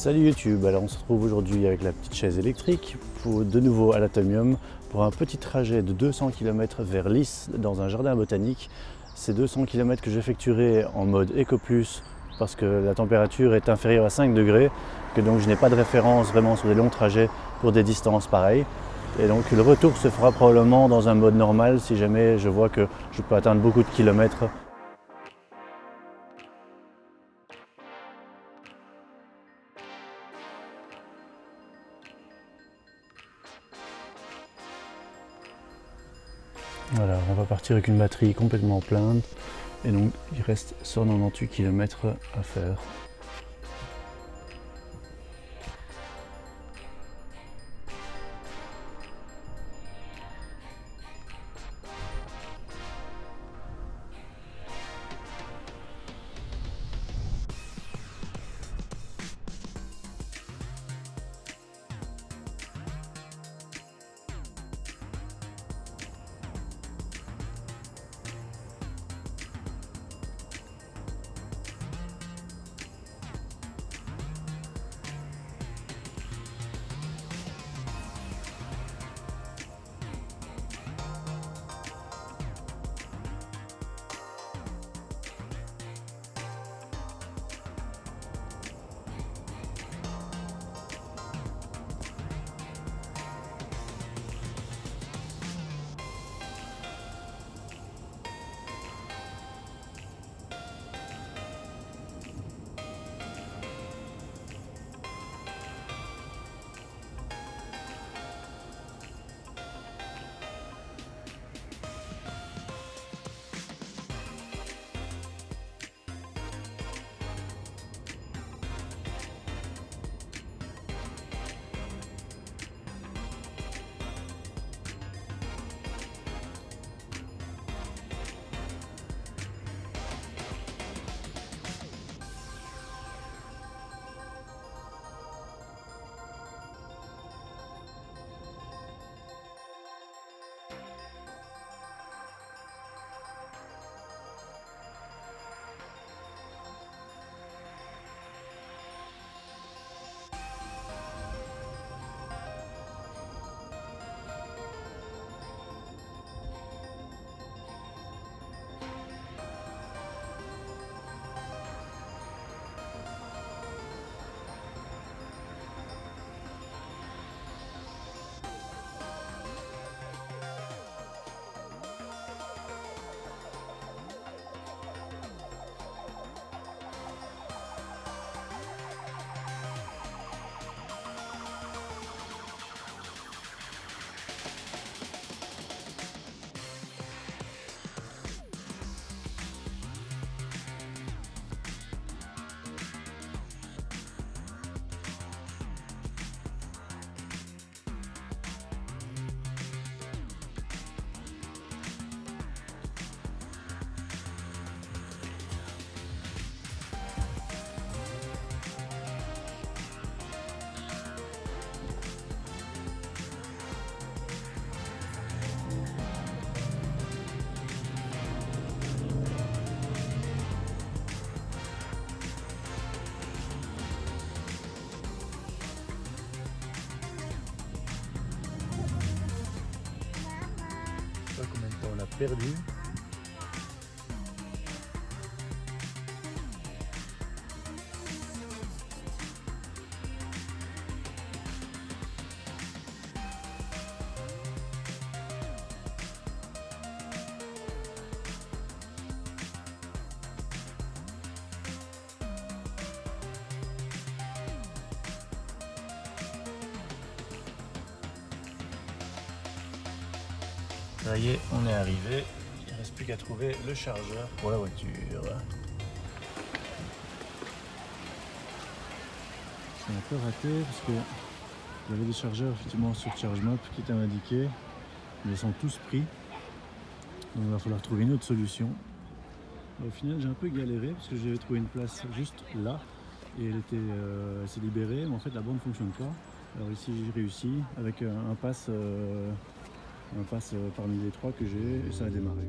Salut YouTube, alors on se retrouve aujourd'hui avec la petite chaise électrique de nouveau à l'Atomium pour un petit trajet de 200 km vers Lys dans un jardin botanique. Ces 200 km que j'effectuerai en mode Eco Plus parce que la température est inférieure à 5 degrés, que donc je n'ai pas de référence vraiment sur des longs trajets pour des distances pareilles. Et donc le retour se fera probablement dans un mode normal si jamais je vois que je peux atteindre beaucoup de kilomètres. Voilà, on va partir avec une batterie complètement pleine et donc il reste 198 km à faire. Je sais pas combien de temps on a perdu. Ça y est, on est arrivé. Il ne reste plus qu'à trouver le chargeur pour la voiture. C'est un peu raté parce que il y avait des chargeurs effectivement sur ChargeMap qui étaient indiqués, mais ils sont tous pris. Donc il va falloir trouver une autre solution. Au final, j'ai un peu galéré parce que j'avais trouvé une place juste là et elle s'est libérée, mais en fait la borne ne fonctionne pas. Alors ici j'ai réussi avec un pass parmi les trois que j'ai et ça a démarré.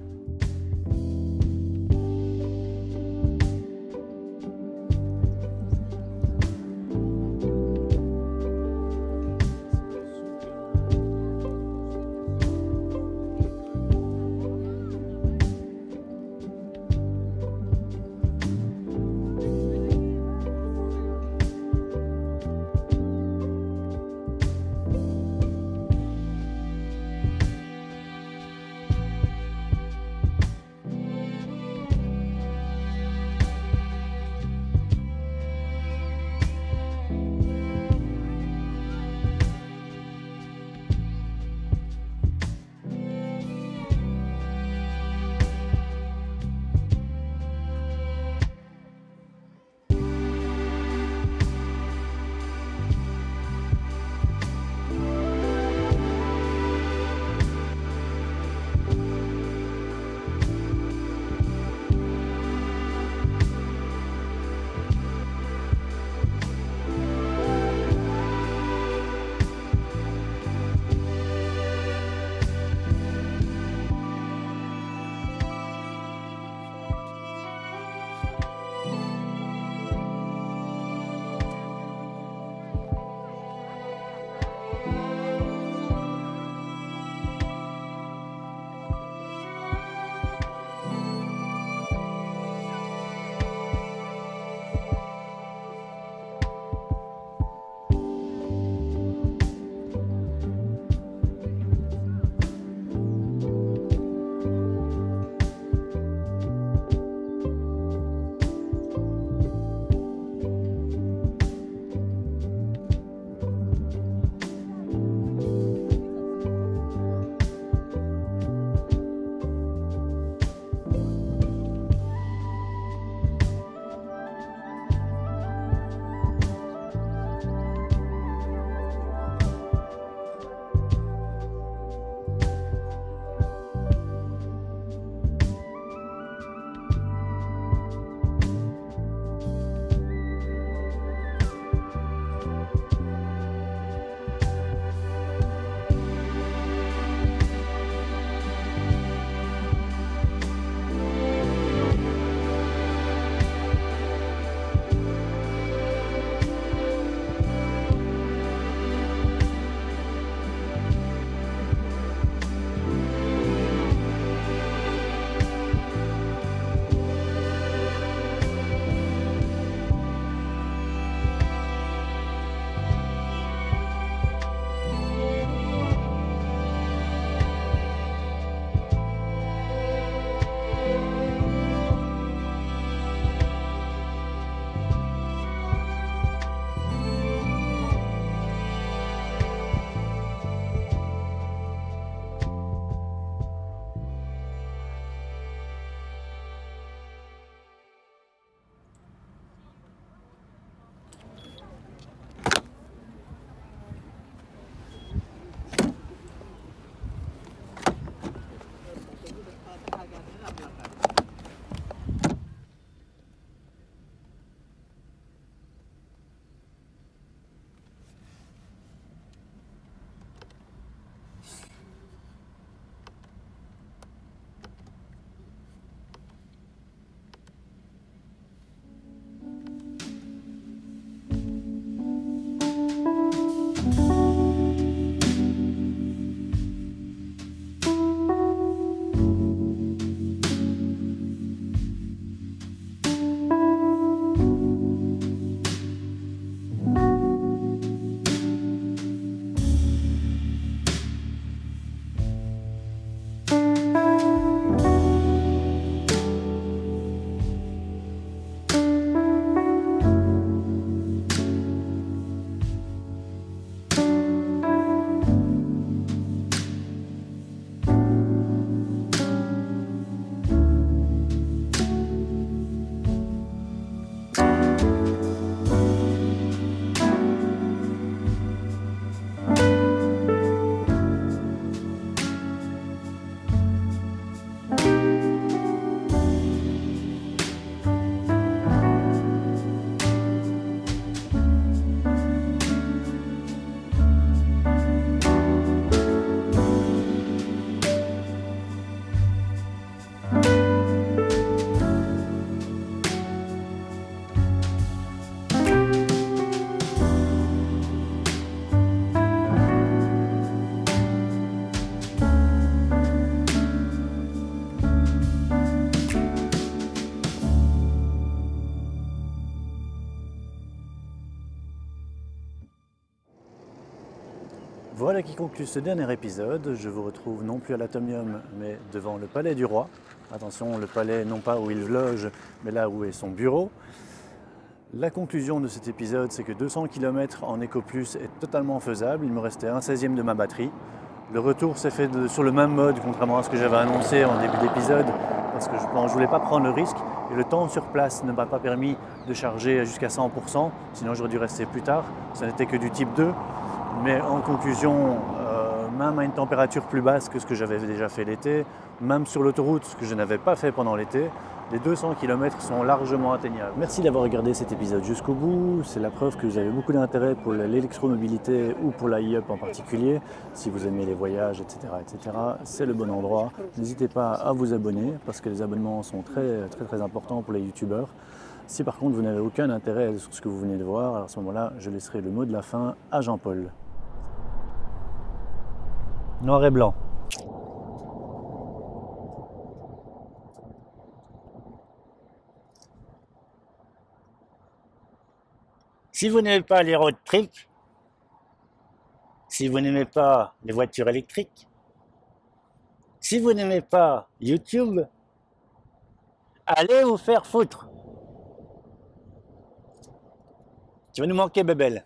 Voilà qui conclut ce dernier épisode. Je vous retrouve non plus à l'Atomium, mais devant le Palais du Roi. Attention, le palais non pas où il loge, mais là où est son bureau. La conclusion de cet épisode, c'est que 200 km en EcoPlus est totalement faisable. Il me restait 1/16e de ma batterie. Le retour s'est fait sur le même mode, contrairement à ce que j'avais annoncé en début d'épisode, parce que je ne voulais pas prendre le risque. Et le temps sur place ne m'a pas permis de charger jusqu'à 100%, sinon j'aurais dû rester plus tard. Ça n'était que du type 2. Mais en conclusion, même à une température plus basse que ce que j'avais déjà fait l'été, même sur l'autoroute, ce que je n'avais pas fait pendant l'été, les 200 km sont largement atteignables. Merci d'avoir regardé cet épisode jusqu'au bout. C'est la preuve que vous avez beaucoup d'intérêt pour l'électromobilité ou pour la e-up en particulier. Si vous aimez les voyages, etc., c'est le bon endroit. N'hésitez pas à vous abonner parce que les abonnements sont très importants pour les youtubeurs. Si par contre vous n'avez aucun intérêt sur ce que vous venez de voir, alors à ce moment-là, je laisserai le mot de la fin à Jean-Paul. Noir et blanc. Si vous n'aimez pas les road trips, si vous n'aimez pas les voitures électriques, si vous n'aimez pas YouTube, allez vous faire foutre. Tu vas nous manquer, Bébel.